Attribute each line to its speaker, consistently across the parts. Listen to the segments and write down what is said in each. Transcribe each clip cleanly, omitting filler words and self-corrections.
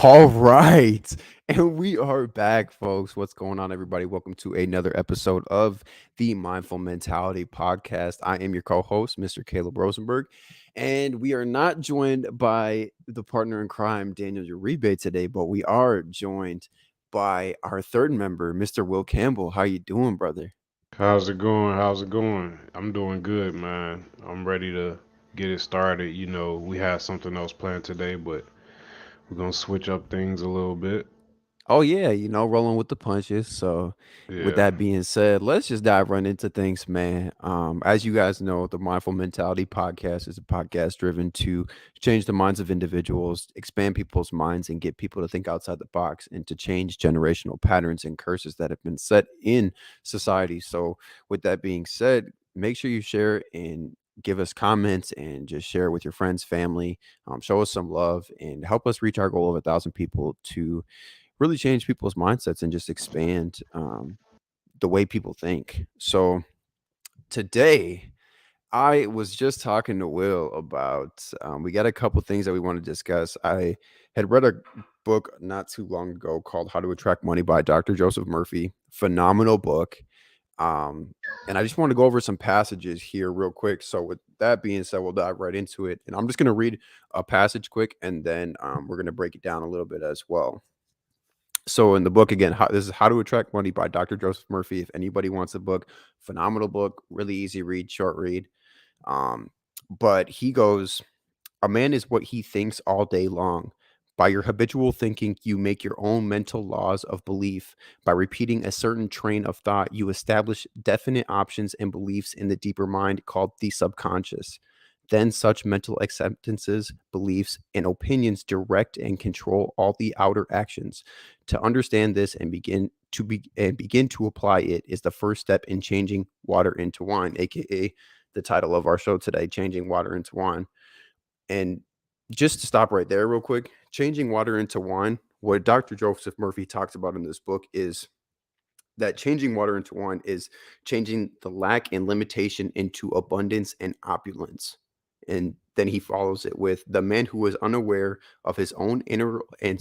Speaker 1: All right. And we are back, folks. What's going on, everybody? Welcome to another episode of the Mindful Mentality Podcast. I am your co host, Mr. Caleb Rosenberg. And we are not joined by the partner in crime, Daniel Uribe, today, but we are joined by our third member, Mr. Will Campbell. How you doing, brother?
Speaker 2: How's it going? How's it going? I'm doing good, man. I'm ready to get it started. We have something else planned today, but we're gonna switch up things a little bit.
Speaker 1: Oh yeah, rolling with the punches. So, with
Speaker 2: Yeah.
Speaker 1: that being said, let's just dive right into things, man. As you guys know, the Mindful Mentality Podcast is a podcast driven to change the minds of individuals, expand people's minds, and get people to think outside the box, and to change generational patterns and curses that have been set in society. So, with that being said, make sure you share and give us comments and just share it with your friends, family. Show us some love and help us reach our goal of 1,000 people to really change people's mindsets and just expand the way people think. So today, I was just talking to Will about we got a couple things that we want to discuss. I had read a book not too long ago called How to Attract Money by Dr. Joseph Murphy. Phenomenal book. And I just want to go over some passages here real quick. So with that being said, we'll dive right into it. And I'm just going to read a passage quick, and then we're going to break it down a little bit as well. So in the book again, this is How to Attract Money by Dr. Joseph Murphy. If anybody wants a book, phenomenal book, really easy read, short read. Um, but he goes, a man is what he thinks all day long. By your habitual thinking, you make your own mental laws of belief. By repeating a certain train of thought, you establish definite options and beliefs in the deeper mind called the subconscious. Then such mental acceptances, beliefs, and opinions direct and control all the outer actions. To understand this and begin to apply it is the first step in changing water into wine, aka the title of our show today, Changing Water into Wine. And just to stop right there, real quick, changing water into wine, what Dr. Joseph Murphy talks about in this book is that changing water into wine is changing the lack and limitation into abundance and opulence. And then he follows it with the man who is unaware of his own inner and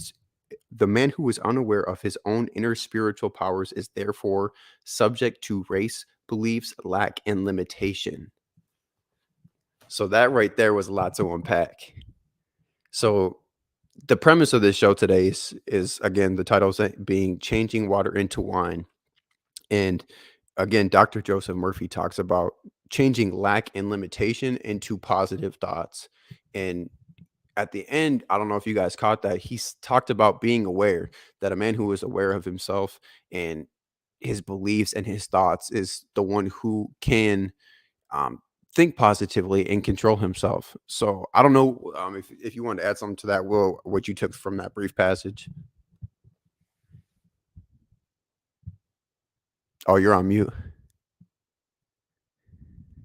Speaker 1: the man who is unaware of his own inner spiritual powers is therefore subject to race, beliefs, lack, and limitation. So that right there was a lot to unpack. So the premise of this show today is again the title being changing water into wine. And again, Dr. Joseph Murphy talks about changing lack and limitation into positive thoughts. And at the end, I don't know if you guys caught that, he's talked about being aware, that a man who is aware of himself and his beliefs and his thoughts is the one who can um, think positively and control himself. So I don't know if you want to add something to that, Will, what you took from that brief passage. Oh, you're on mute.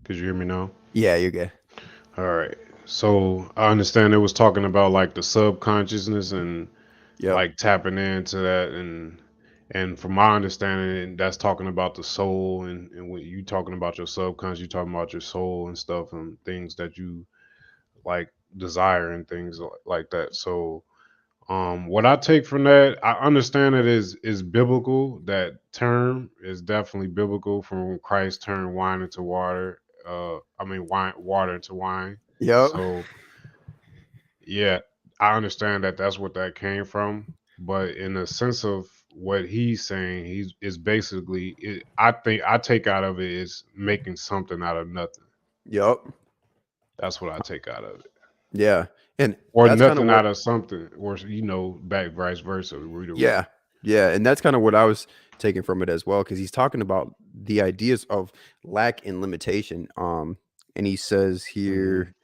Speaker 2: Could you hear me now?
Speaker 1: Yeah, you're good.
Speaker 2: All right. So I understand it was talking about like the subconsciousness and
Speaker 1: Yep.
Speaker 2: like tapping into that and from my understanding that's talking about the soul and when you talking about your subconscious, you talking about your soul and stuff and things that you like desire and things like that. So what I take from that, I understand it is biblical. That term is definitely biblical from when Christ turned wine into water. I mean wine, water into wine.
Speaker 1: Yep.
Speaker 2: So yeah, I understand that that's what that came from. But in the sense of what he's saying, he's is basically. I think I take out of it is making something out of nothing.
Speaker 1: Yep.
Speaker 2: That's what I take out of it,
Speaker 1: Yeah. And
Speaker 2: or
Speaker 1: that's kind of
Speaker 2: nothing
Speaker 1: what
Speaker 2: out of something, or back vice versa, either way.
Speaker 1: yeah. Yeah, and that's kind of what I was taking from it as well, cuz he's talking about the ideas of lack and limitation. And he says
Speaker 2: Hmm.
Speaker 1: here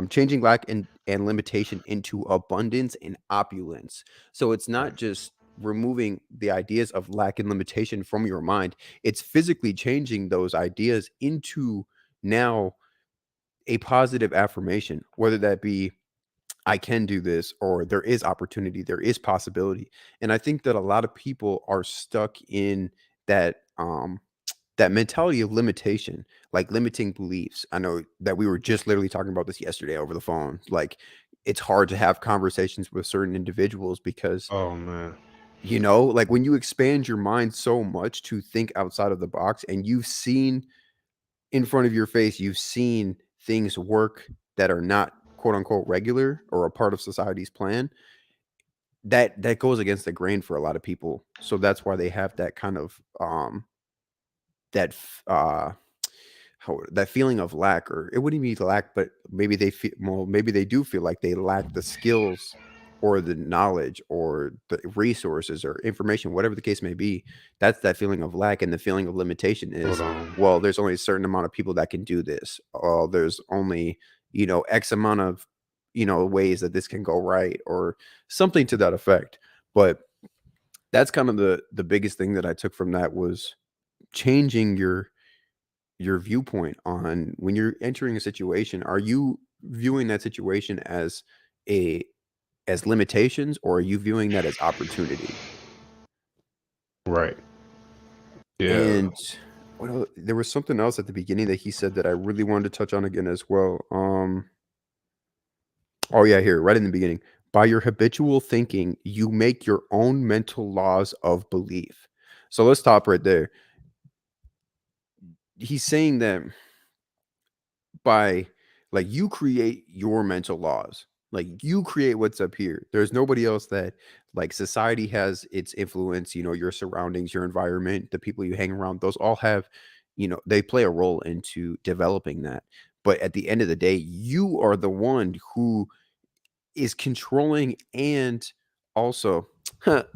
Speaker 1: changing lack and limitation into abundance and opulence. So it's not just removing the ideas of lack and limitation from your mind, it's physically changing those ideas into now a positive affirmation, whether that be I can do this or there is opportunity, there is possibility. And I think that a lot of people are stuck in that that mentality of limitation, like limiting beliefs. I know that we were just literally talking about this yesterday over the phone. Like it's hard to have conversations with certain individuals because,
Speaker 2: Oh man.
Speaker 1: like when you expand your mind so much to think outside of the box and you've seen in front of your face, you've seen things work that are not quote unquote regular or a part of society's plan, that goes against the grain for a lot of people. So that's why they have that kind of that that feeling of lack, or it wouldn't be lack, but maybe they feel, well, maybe they do feel like they lack the skills or the knowledge or the resources or information, whatever the case may be. That's that feeling of lack, and the feeling of limitation
Speaker 2: Hold
Speaker 1: is,
Speaker 2: on.
Speaker 1: well, there's only a certain amount of people that can do this. There's only, X amount of, ways that this can go right, or something to that effect. But that's kind of the biggest thing that I took from that was changing your viewpoint on when you're entering a situation. Are you viewing that situation a as limitations, or are you viewing that as opportunity?
Speaker 2: Right. Yeah.
Speaker 1: And there was something else at the beginning that he said that I really wanted to touch on again as well. Oh yeah, here, right in the beginning. By your habitual thinking, you make your own mental laws of belief. So let's stop right there. He's saying that by, like, you create your mental laws, like you create what's up here. There's nobody else that, like, society has its influence, your surroundings, your environment, the people you hang around, those all have, they play a role into developing that. But at the end of the day, you are the one who is controlling. And also,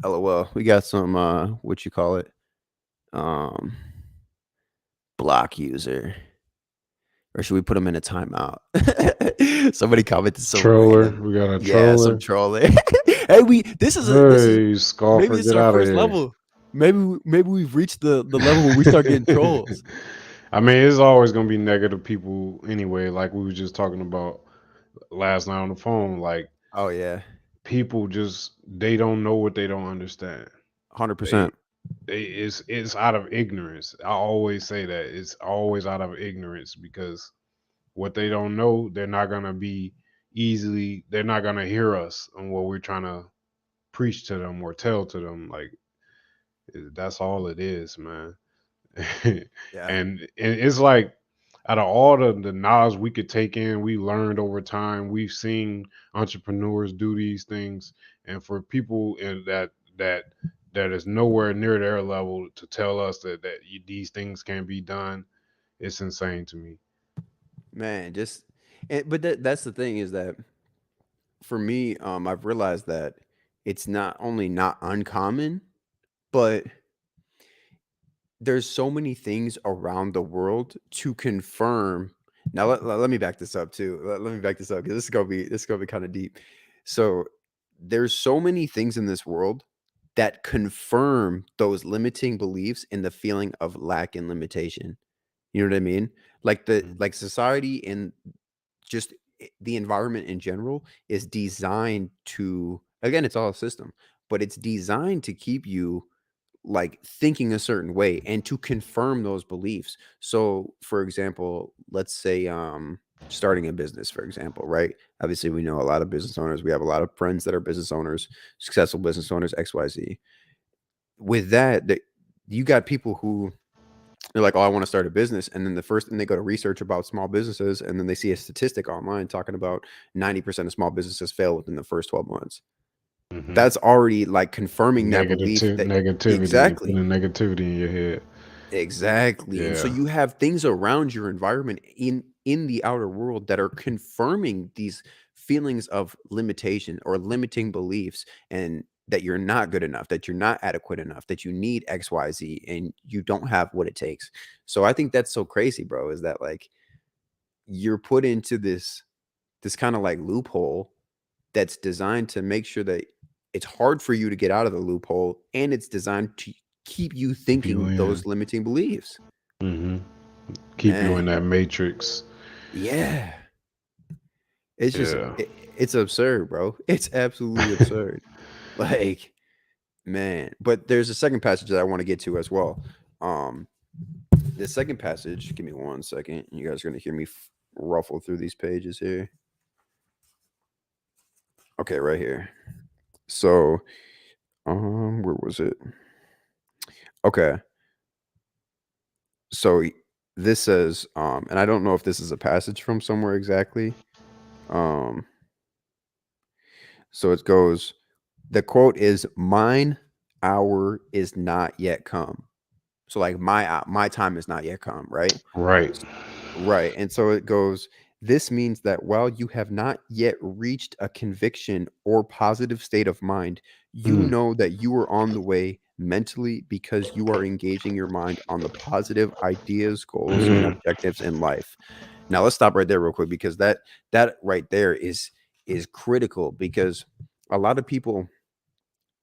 Speaker 1: lol, we got some what you call it, um block user. Or should we put him in a timeout? Somebody commented so
Speaker 2: Troller.
Speaker 1: random.
Speaker 2: We got a
Speaker 1: Yeah, some
Speaker 2: troller.
Speaker 1: trolling. Hey, this is
Speaker 2: Hey,
Speaker 1: maybe
Speaker 2: scoffer,
Speaker 1: this is
Speaker 2: get
Speaker 1: our
Speaker 2: out of
Speaker 1: first
Speaker 2: here.
Speaker 1: level. Maybe we've reached the level where we start getting trolls.
Speaker 2: I mean, it's always gonna be negative people anyway. Like we were just talking about last night on the phone. Like
Speaker 1: Oh yeah,
Speaker 2: people just they don't know what they don't understand. They
Speaker 1: 100%.
Speaker 2: it's out of ignorance. I always say that it's always out of ignorance because what they don't know, they're not gonna be easily. They're not gonna hear us on what we're trying to preach to them or tell to them. Like that's all it is, man.
Speaker 1: Yeah,
Speaker 2: and it's like out of all the knowledge we could take in, we learned over time. We've seen entrepreneurs do these things, and for people that that is nowhere near their level to tell us that these things can be done, it's insane to me.
Speaker 1: man. But that's the thing, is that for me, I've realized that it's not only not uncommon, but there's so many things around the world to confirm. Now let me back this up too. Let me back this up because this is gonna be kind of deep. So there's so many things in this world that confirm those limiting beliefs and the feeling of lack and limitation. You know what I mean? Like
Speaker 2: Mhm.
Speaker 1: society and just the environment in general is designed to, again, it's all a system, but it's designed to keep you, like, thinking a certain way and to confirm those beliefs. So, for example, let's say starting a business, for example, right? Obviously, we know a lot of business owners. We have a lot of friends that are business owners, successful business owners, XYZ. With that, you got people who, they're like, "Oh, I want to start a business," and then the first thing they go to research about small businesses, and then they see a statistic online talking about 90% of small businesses fail within the first 12 months.
Speaker 2: Mhm.
Speaker 1: That's already like confirming that belief that
Speaker 2: Negativity. You
Speaker 1: exactly.
Speaker 2: putting negativity in your head.
Speaker 1: Exactly. And so
Speaker 2: Yeah.
Speaker 1: you have things around your environment in the outer world that are confirming these feelings of limitation or limiting beliefs, and that you're not good enough, that you're not adequate enough, that you need XYZ and you don't have what it takes. So I think that's so crazy, bro, is that, like, you're put into this kind of like loophole that's designed to make sure that it's hard for you to get out of the loophole, and it's designed to keep you
Speaker 2: Keep you
Speaker 1: thinking
Speaker 2: in.
Speaker 1: those limiting beliefs.
Speaker 2: Hmm. Keep you in
Speaker 1: Man,
Speaker 2: that matrix.
Speaker 1: yeah. It's just
Speaker 2: Yeah.
Speaker 1: it's absurd, bro. It's absolutely absurd. Like, man, but there's a second passage that I want to get to as well. Um the second passage, give me one second. You guys are going to hear me ruffle through these pages here. Okay, right here. So, where was it? Okay, so this says, and I don't know if this is a passage from somewhere exactly. Um, so it goes. The quote is, "Mine hour is not yet come." So like my time is not yet come, right?
Speaker 2: Right.
Speaker 1: Right. And so it goes, this means that while you have not yet reached a conviction or positive state of mind, you
Speaker 2: Mm,
Speaker 1: know that you are on the way mentally because you are engaging your mind on the positive ideas, goals, and
Speaker 2: mm,
Speaker 1: objectives in life. Now let's stop right there real quick because that right there is critical because a lot of people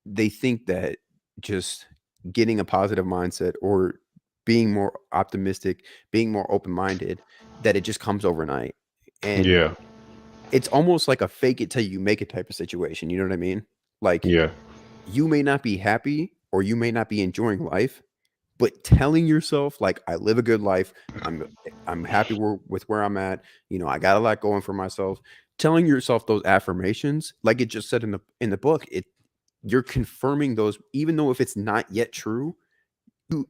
Speaker 1: they think that just getting a positive mindset or being more optimistic, being more open-minded, that it just comes overnight. And
Speaker 2: yeah.
Speaker 1: it's almost like a fake it till you make it type of situation. You know what I mean? Like
Speaker 2: Yeah.
Speaker 1: you may not be happy or you may not be enjoying life, but telling yourself like I live a good life, I'm I'm happy with where I'm at, I got a lot going for myself. Telling yourself those affirmations, like it just said in the book, you're confirming those even though if it's not yet true,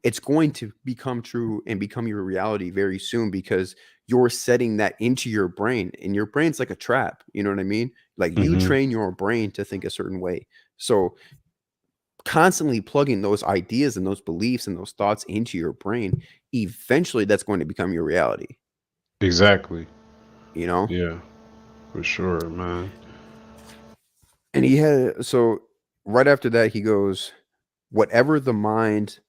Speaker 1: it's going to become true and become your reality very soon because you're setting that into your brain and your brain's like a trap, you know what I mean? Like you
Speaker 2: Hmm.
Speaker 1: train your brain to think a certain way. So constantly plugging those ideas and those beliefs and those thoughts into your brain, eventually that's going to become your reality,
Speaker 2: Exactly.
Speaker 1: you know?
Speaker 2: Yeah. For sure, man.
Speaker 1: And he had so right after that he goes, whatever the mind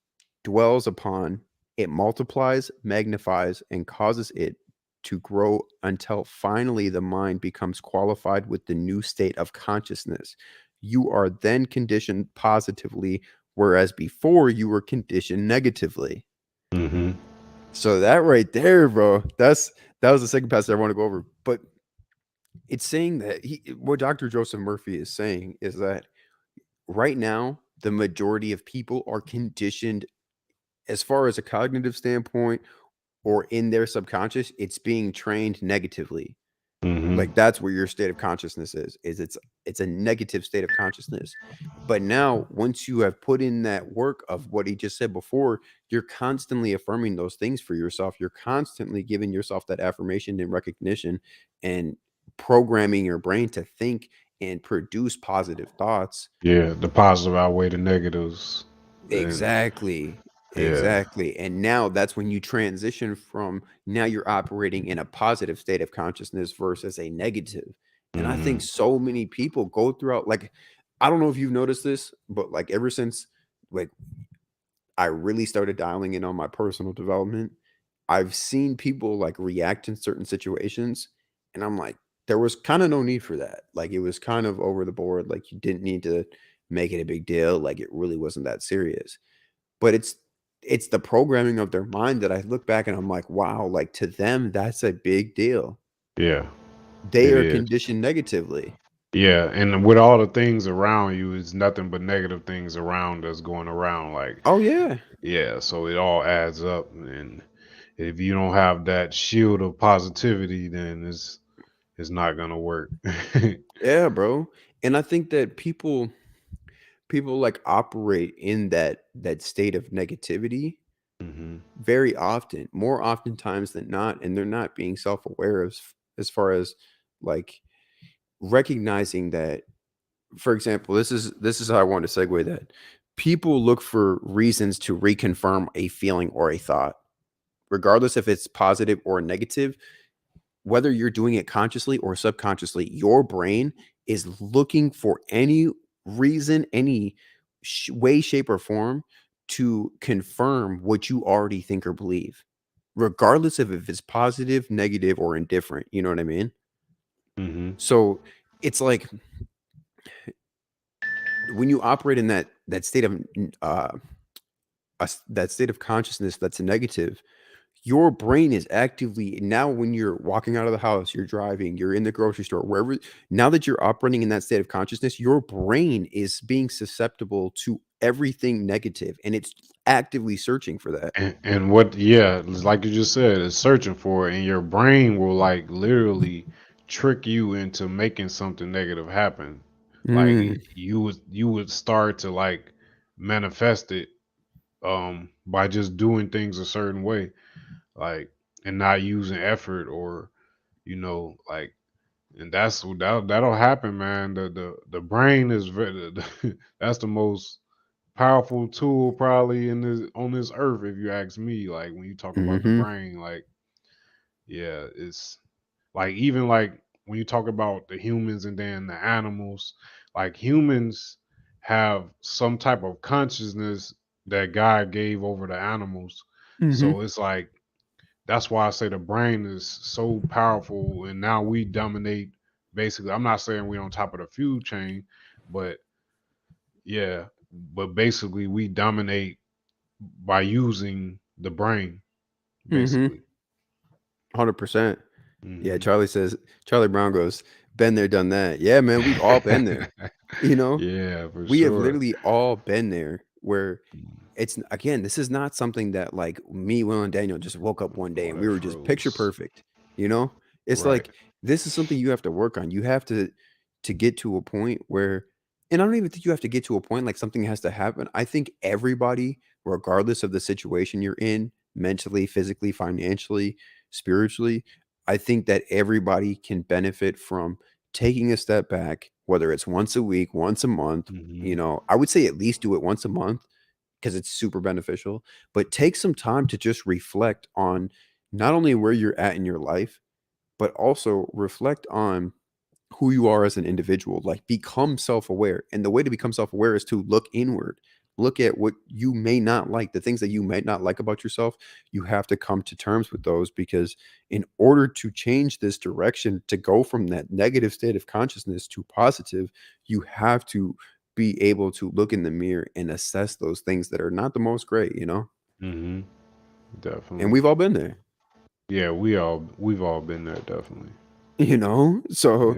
Speaker 1: dwells upon, it multiplies, magnifies, and causes it to grow until finally the mind becomes qualified with the new state of consciousness. You are then conditioned positively, whereas before you were conditioned negatively.
Speaker 2: Hmm.
Speaker 1: So that right there, bro, that was the second passage I want to go over. But it's saying that what Dr. Joseph Murphy is saying is that right now, the majority of people are conditioned as far as a cognitive standpoint or in their subconscious, it's being trained negatively.
Speaker 2: Hmm.
Speaker 1: Like that's where your state of consciousness is it's a negative state of consciousness. But now once you have put in that work of what he just said before, you're constantly affirming those things for yourself. You're constantly giving yourself that affirmation and recognition and programming your brain to think and produce positive thoughts.
Speaker 2: Yeah. The positive outweigh the negatives. And
Speaker 1: Exactly.
Speaker 2: yeah.
Speaker 1: Exactly. And now that's when you transition from now you're operating in a positive state of consciousness versus a negative. And I think
Speaker 2: Hmm.
Speaker 1: so many people go throughout like I don't know if you've noticed this, but like ever since like I really started dialing in on my personal development, I've seen people like react in certain situations and I'm like there was kind of no need for that. Like it was kind of over the board like you didn't need to make it a big deal, like it really wasn't that serious. But it's the programming of their mind that I look back and I'm like, "Wow," like, to them, that's a big deal.
Speaker 2: Yeah.
Speaker 1: They
Speaker 2: It
Speaker 1: are
Speaker 2: is.
Speaker 1: conditioned negatively.
Speaker 2: Yeah, and with all the things around you, it's nothing but negative things around us going around. Like,
Speaker 1: Oh, yeah.
Speaker 2: yeah, so it all adds up. And if you don't have that shield of positivity, then it's not gonna work.
Speaker 1: Yeah, bro. And I think that people, like, operate in that state of negativity
Speaker 2: Hmm.
Speaker 1: very often, more oftentimes than not, and they're not being self-aware as far as, like, recognizing that for example, this is how I want to segue that. People look for reasons to reconfirm a feeling or a thought, regardless if it's positive or negative, whether you're doing it consciously or subconsciously, your brain is looking for any reason, any way, shape, or form to confirm what you already think or believe, regardless of if it's positive, negative, or indifferent. You know what I mean?
Speaker 2: Hmm.
Speaker 1: So it's like when you operate in that state of uh that state of consciousness that's a negative, your brain is actively now when you're walking out of the house, you're driving, you're in the grocery store, wherever. Now that you're operating in that state of consciousness, your brain is being susceptible to everything negative and it's actively searching for that.
Speaker 2: And what, yeah, it's like you just said, it's searching for it, and your brain will like literally trick you into making something negative happen. Like
Speaker 1: Mm.
Speaker 2: you would start to like manifest it by just doing things a certain way, like, and not using effort, or like, and that'll happen, man. The brain is very that's the most powerful tool probably in this on this earth, if you ask me. Like when you talk about the
Speaker 1: Mhm.
Speaker 2: brain, like, yeah, it's like, even like when you talk about the humans and then the animals, like humans have some type of consciousness that God gave over the animals.
Speaker 1: Mhm.
Speaker 2: So it's like, that's why I say the brain is so powerful, and now we dominate. Basically, I'm not saying we're on top of the food chain, but yeah, but basically we dominate by using the brain,
Speaker 1: Mhm.
Speaker 2: basically.
Speaker 1: 100%. Yeah,
Speaker 2: Hmm.
Speaker 1: Charlie says Charlie Brown goes, "Been there, done that." Yeah, man, we've all been there. You know?
Speaker 2: Yeah, for
Speaker 1: We have
Speaker 2: sure.
Speaker 1: literally all been there where
Speaker 2: Mm.
Speaker 1: it's again, this is not something that like me, Will, and Daniel just woke up one day
Speaker 2: Oh,
Speaker 1: and we
Speaker 2: that
Speaker 1: were just picture
Speaker 2: froze.
Speaker 1: perfect. You know? It's
Speaker 2: Right.
Speaker 1: like this is something you have to work on. You have to get to a point where and I don't even think you have to get to a point like something has to happen. I think everybody, regardless of the situation you're in, mentally, physically, financially, spiritually, I think that everybody can benefit from taking a step back, whether it's once a week, once a month,
Speaker 2: Hmm.
Speaker 1: I would say at least do it once a month because it's super beneficial, but take some time to just reflect on not only where you're at in your life, but also reflect on who you are as an individual. Like become self-aware. And the way to become self-aware is to look inward. Look at what you may not like, the things that you might not like about yourself. You have to come to terms with those because in order to change this direction, to go from that negative state of consciousness to positive, you have to be able to look in the mirror and assess those things that are not the most great.
Speaker 2: Hmm.
Speaker 1: And
Speaker 2: Definitely.
Speaker 1: we've all been there.
Speaker 2: Yeah, we've all been there, definitely.
Speaker 1: So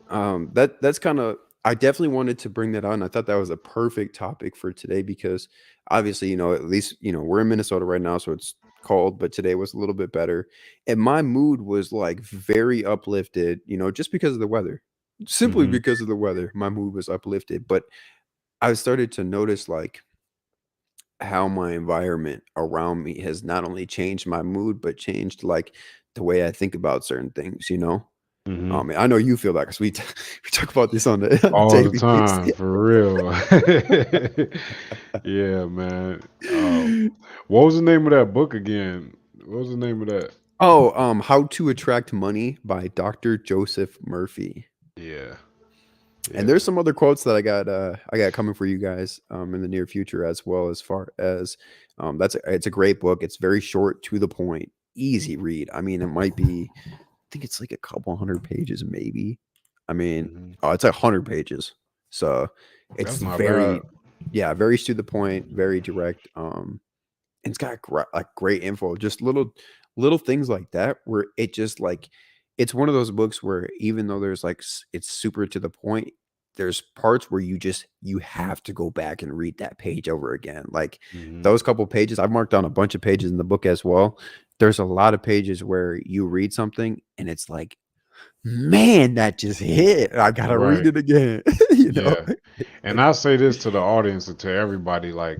Speaker 2: Yeah.
Speaker 1: that's kind of I definitely wanted to bring that on. I thought that was a perfect topic for today because obviously, at least, we're in Minnesota right now, so it's cold, but today was a little bit better. And my mood was like very uplifted, just because of the weather. Simply
Speaker 2: Hmm.
Speaker 1: because of the weather, my mood was uplifted. But I started to notice like how my environment around me has not only changed my mood, but changed like the way I think about certain things.
Speaker 2: Hmm.
Speaker 1: I know you feel that because we talk about this on the on the
Speaker 2: All the
Speaker 1: daily basis.
Speaker 2: time, for real. Yeah, man. What was the name of that book again? What was the name of that?
Speaker 1: Oh, How to Attract Money by Dr. Joseph Murphy.
Speaker 2: Yeah,
Speaker 1: And
Speaker 2: yeah.
Speaker 1: there's some other quotes that I got coming for you guys in the near future as well as far as it's a great book. It's very short to the point, easy read. I mean, it might be I think it's like a couple hundred pages maybe. I mean,
Speaker 2: Hmm.
Speaker 1: oh, it's 100 pages. So it's
Speaker 2: That's not bad.
Speaker 1: yeah, very to the point, very direct. And it's got like great info, just little things like that where it just like it's one of those books where even though there's like it's super to the point, there's parts where you have to go back and read that page over again. Like
Speaker 2: Hmm.
Speaker 1: those couple pages, I've marked down a bunch of pages in the book as well. There's a lot of pages where you read something and it's like, man, that just hit. I gotta read
Speaker 2: Right.
Speaker 1: it again. you know.
Speaker 2: Yeah. And I say this to the audience and to everybody, like,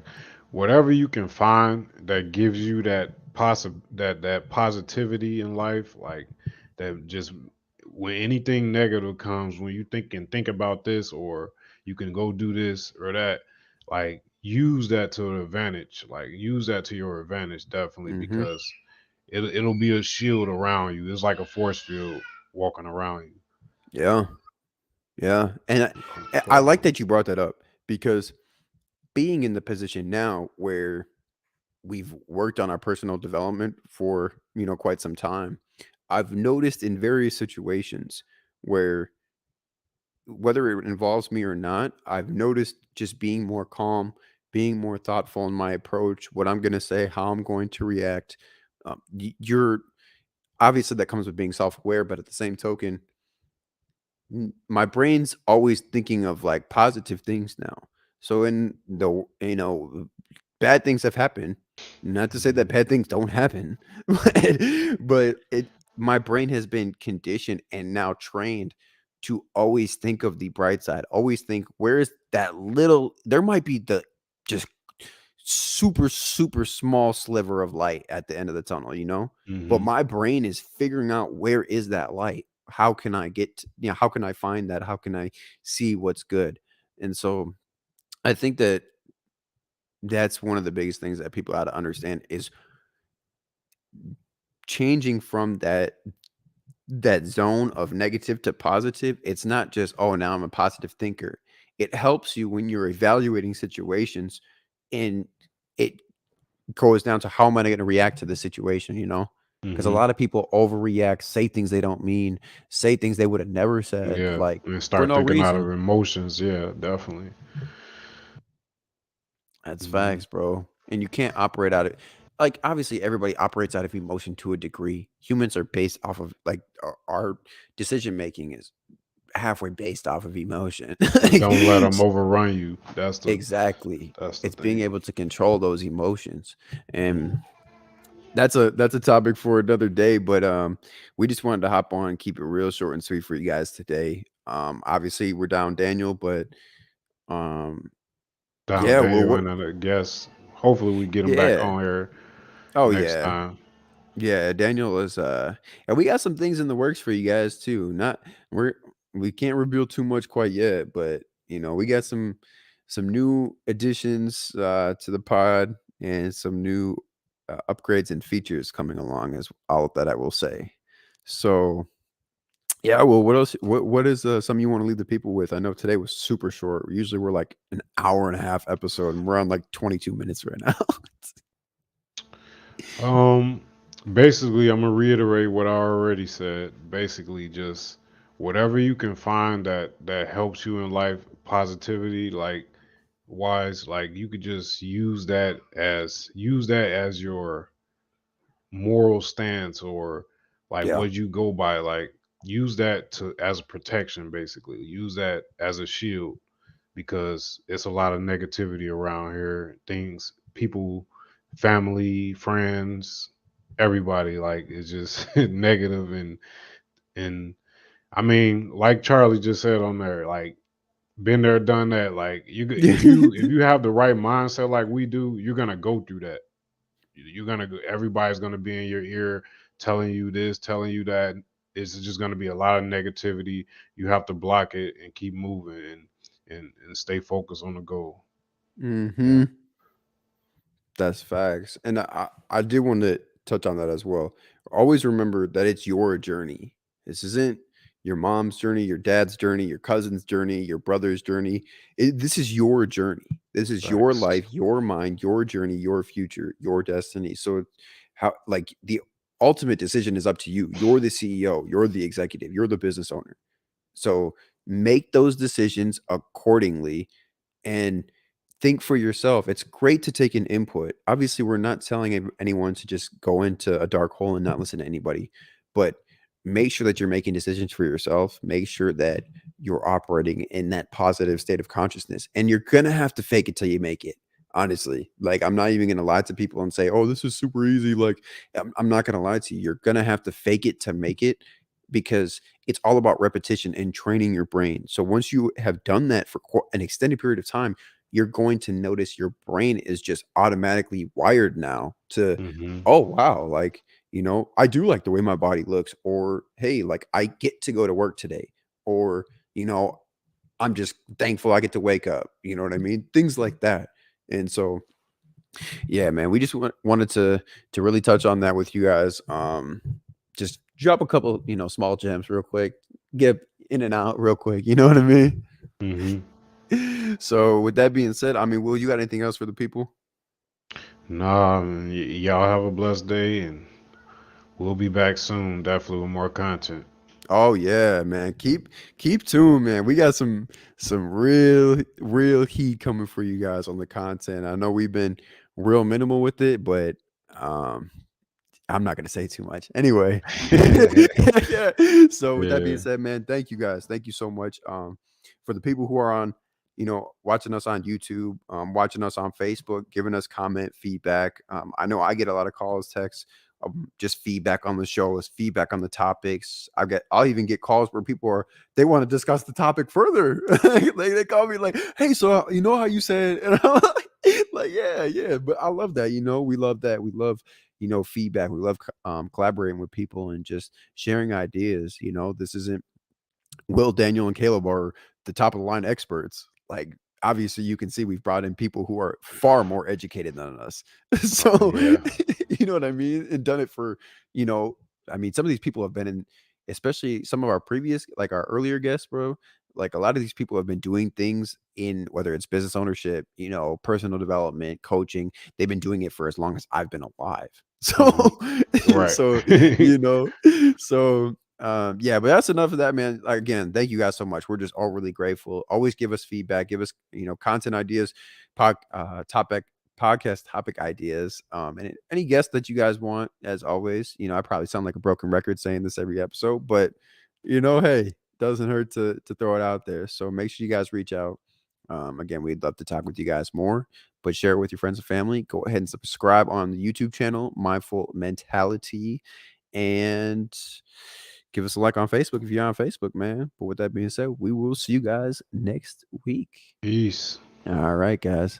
Speaker 2: whatever you can find that gives you that positivity in life, like, that just, when anything negative comes, when you think about this, or you can go do this or that, like, use that to an advantage. Like, use that to your advantage, definitely,
Speaker 1: Hmm.
Speaker 2: because it'll be a shield around you. It's like a force field walking around you.
Speaker 1: Yeah. Yeah, and I like
Speaker 2: Definitely.
Speaker 1: that you brought that up because being in the position now where we've worked on our personal development for, quite some time, I've noticed in various situations where whether it involves me or not, I've noticed just being more calm, being more thoughtful in my approach, what I'm going to say, how I'm going to react. You're obviously that comes with being self-aware, but at the same token, my brain's always thinking of like positive things now. So in the bad things have happened. Not to say that
Speaker 2: Mhm.
Speaker 1: bad things don't happen, but it my brain has been conditioned and now trained to always think of the bright side. Always think, where is that little, there might be the just super, super small sliver of light at the end of the tunnel, you know? But
Speaker 2: Hmm.
Speaker 1: my brain is figuring out, where is that light? How can I get, how can I find that? How can I see what's good? And so I think that that's one of the biggest things that people ought to understand is changing from that zone of negative to positive. It's not just, oh, now I'm a positive thinker. It helps you when you're evaluating situations, and it goes down to, how am I going to react to the situation, you know? Because a
Speaker 2: Hmm.
Speaker 1: lot of people overreact, say things they don't mean, say things they would have never said,
Speaker 2: Yeah,
Speaker 1: like,
Speaker 2: and
Speaker 1: for
Speaker 2: start
Speaker 1: no
Speaker 2: thinking out of
Speaker 1: reason.
Speaker 2: emotions. Yeah, definitely.
Speaker 1: That's
Speaker 2: Hmm.
Speaker 1: facts, bro. And you can't operate out of, like, obviously everybody operates out of emotion to a degree. Humans are based off of, like, our decision making is halfway based off of emotion.
Speaker 2: But
Speaker 1: Like,
Speaker 2: don't let them overrun you.
Speaker 1: exactly.
Speaker 2: That's the
Speaker 1: It's being
Speaker 2: thing.
Speaker 1: able to control those emotions. And
Speaker 2: Hmm.
Speaker 1: that's a topic for another day, but we just wanted to hop on and keep it real short and sweet for you guys today. Obviously we're down Daniel, but um
Speaker 2: Down
Speaker 1: yeah, well,
Speaker 2: Daniel
Speaker 1: what,
Speaker 2: and I guess hopefully we get him back
Speaker 1: yeah.
Speaker 2: on here
Speaker 1: Oh
Speaker 2: next
Speaker 1: yeah.
Speaker 2: time.
Speaker 1: Yeah, Daniel is and we got some things in the works for you guys too. Not we can't reveal too much quite yet, but we got some new additions to the pod, and some new upgrades and features coming along, as all that I will say. So, yeah, well, what else, what is something you want to leave the people with? I know today was super short. Usually we're like an hour and a half episode, and we're on like 22 minutes right now.
Speaker 2: Um, Basically, I'm gonna reiterate what I already said. Basically, just whatever you can find that helps you in life, positivity, like wise, like you could just use that as your moral stance, or like
Speaker 1: Yeah.
Speaker 2: what you go by. Like use that to as a protection. Basically, use that as a shield, because it's a lot of negativity around here. Things, people, family, friends, everybody, like it's just negative. And I mean, like Charlie just said on there, like been there, done that. Like
Speaker 1: Yeah.
Speaker 2: if you have the right mindset like we do, you're gonna go through that. You're gonna go, everybody's gonna be in your ear telling you this, telling you that. It's just gonna be a lot of negativity. You have to block it and keep moving, and stay focused on the goal. Yeah.
Speaker 1: Hmm. That's facts. And I did want to touch on that as well. Always remember that it's your journey. This isn't your mom's journey, your dad's journey, your cousin's journey, your brother's journey. This is your journey. This is your
Speaker 2: Facts.
Speaker 1: life, your mind, your journey, your future, your destiny. So, how, like, the ultimate decision is up to you. You're the CEO, you're the executive, you're the business owner. So make those decisions accordingly, and think for yourself. It's great to take an input. Obviously, we're not telling anyone to just go into a dark hole and not listen to anybody, but make sure that you're making decisions for yourself. Make sure that you're operating in that positive state of consciousness. And you're going to have to fake it till you make it. Honestly, like, I'm not even going to lie to people and say, oh, this is super easy. Like, I'm not going to lie to you. You're going to have to fake it to make it, because it's all about repetition and training your brain. So once you have done that for an extended period of time, you're going to notice your brain is just automatically wired now to,
Speaker 2: Hmm.
Speaker 1: oh, wow, like, I do like the way my body looks, or hey, like, I get to go to work today, or, you know, I'm just thankful I get to wake up. You know what I mean? Things like that. And so, yeah, man, we just wanted to really touch on that with you guys. Just drop a couple, small gems real quick, get in and out real quick. You know what I mean?
Speaker 2: Hmm.
Speaker 1: So, with that being said, I mean, Will, you got anything else for the people?
Speaker 2: Nah, y'all have a blessed day, and we'll be back soon, definitely with more content.
Speaker 1: Oh yeah, man. Keep tuned, man. We got some real heat coming for you guys on the content. I know we've been real minimal with it, but um I'm not gonna say too much. Anyway. Yeah. So with that being
Speaker 2: Yeah.
Speaker 1: said, man, thank you guys. Thank you so much. For the people who are on watching us on YouTube, watching us on Facebook, giving us comment, feedback. I know I get a lot of calls, texts, just feedback on the shows, feedback on the topics. I'll even get calls where people they want to discuss the topic further. They call me like, "Hey, so you know how you said," and I'm like, "Yeah, yeah." But I love that. We love that. We love feedback. We love collaborating with people and just sharing ideas. This isn't Will, Daniel, and Caleb are the top of the line experts. Like, obviously, you can see we've brought in people who are far more educated than us.
Speaker 2: Oh
Speaker 1: So,
Speaker 2: yeah.
Speaker 1: you know what I mean? And done it for, you know, I mean, some of these people have been in, especially some of our previous, like our earlier guests, bro. Like a lot of these people have been doing things in whether it's business ownership, personal development, coaching. They've been doing it for as long as I've been alive. So,
Speaker 2: Hmm. Right.
Speaker 1: so, you know, so yeah, but that's enough of that, man. Like, again, thank you guys so much. We're just all really grateful. Always give us feedback, give us content ideas, topic podcast topic ideas, and any guests that you guys want. As always, I probably sound like a broken record saying this every episode, but hey, doesn't hurt to throw it out there. So make sure you guys reach out. Again, we'd love to talk with you guys more, but share it with your friends and family. Go ahead and subscribe on the YouTube channel, Mindful Mentality, and give us a like on Facebook if you're on Facebook, man. But with that being said, we will see you guys next week.
Speaker 2: Peace.
Speaker 1: All right, guys.